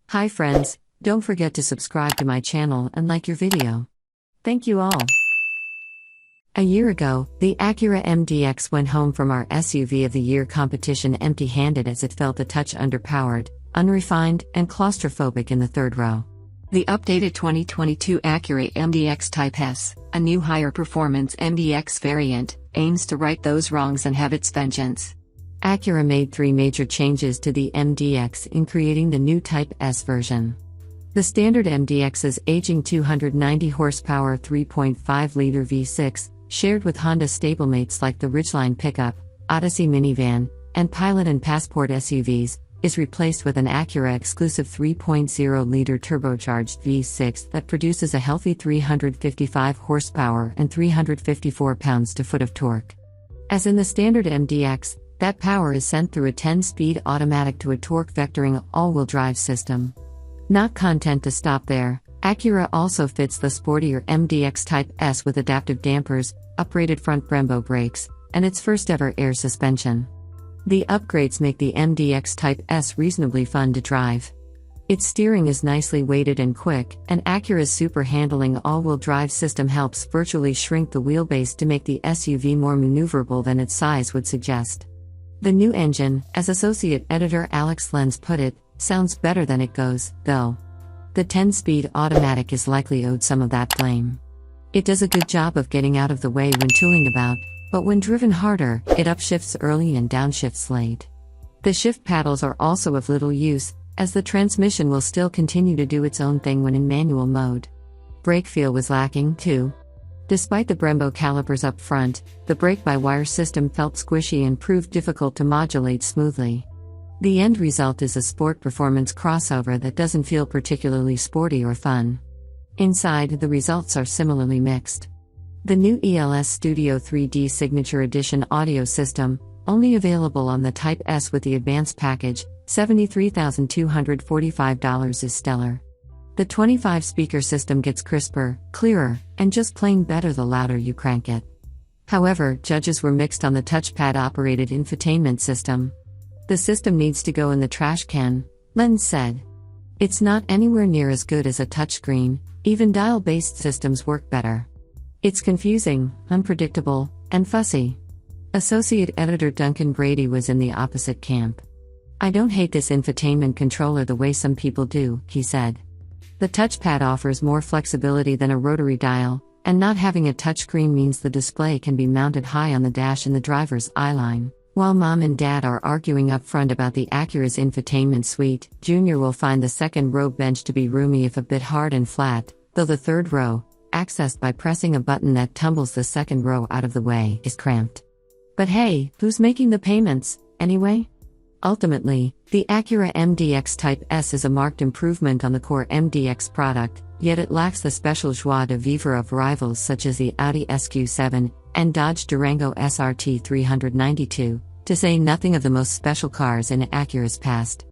Hi friends, don't forget to subscribe to my channel and like your video. Thank you all. A year ago, the Acura MDX went home from our SUV of the Year competition empty-handed as it felt a touch underpowered, unrefined, and claustrophobic in the third row. The updated 2022 Acura MDX Type S, a new higher performance MDX variant, aims to right those wrongs and have its vengeance. Acura made 3 major changes to the MDX in creating the new Type S version. The standard MDX's aging 290 horsepower 3.5-liter V6, shared with Honda stablemates like the Ridgeline pickup, Odyssey minivan, and Pilot and Passport SUVs, is replaced with an Acura-exclusive 3.0-liter turbocharged V6 that produces a healthy 355 horsepower and 354 pounds-to-foot of torque. As in the standard MDX, that power is sent through a 10-speed automatic to a torque vectoring all-wheel drive system. Not content to stop there, Acura also fits the sportier MDX Type S with adaptive dampers, uprated front Brembo brakes, and its first-ever air suspension. The upgrades make the MDX Type S reasonably fun to drive. Its steering is nicely weighted and quick, and Acura's super handling all-wheel drive system helps virtually shrink the wheelbase to make the SUV more maneuverable than its size would suggest. The new engine, as associate editor Alex Lenz put it, sounds better than it goes, though. The 10-speed automatic is likely owed some of that blame. It does a good job of getting out of the way when tooling about, but when driven harder, it upshifts early and downshifts late. The shift paddles are also of little use, as the transmission will still continue to do its own thing when in manual mode. Brake feel was lacking, too. Despite the Brembo calipers up front, the brake-by-wire system felt squishy and proved difficult to modulate smoothly. The end result is a sport performance crossover that doesn't feel particularly sporty or fun. Inside, the results are similarly mixed. The new ELS Studio 3D Signature Edition audio system, only available on the Type S with the Advanced package, $73,245, is stellar. The 25-speaker system gets crisper, clearer, and just plain better the louder you crank it. However, judges were mixed on the touchpad-operated infotainment system. The system needs to go in the trash can, Lenz said. It's not anywhere near as good as a touchscreen, even dial-based systems work better. It's confusing, unpredictable, and fussy. Associate editor Duncan Brady was in the opposite camp. I don't hate this infotainment controller the way some people do, he said. The touchpad offers more flexibility than a rotary dial, and not having a touchscreen means the display can be mounted high on the dash in the driver's eye line. While mom and dad are arguing up front about the Acura's infotainment suite, Junior will find the second row bench to be roomy if a bit hard and flat, though the third row, accessed by pressing a button that tumbles the second row out of the way, is cramped. But hey, who's making the payments, anyway? Ultimately, the Acura MDX Type S is a marked improvement on the core MDX product, yet it lacks the special joie de vivre of rivals such as the Audi SQ7 and Dodge Durango SRT 392, to say nothing of the most special cars in Acura's past.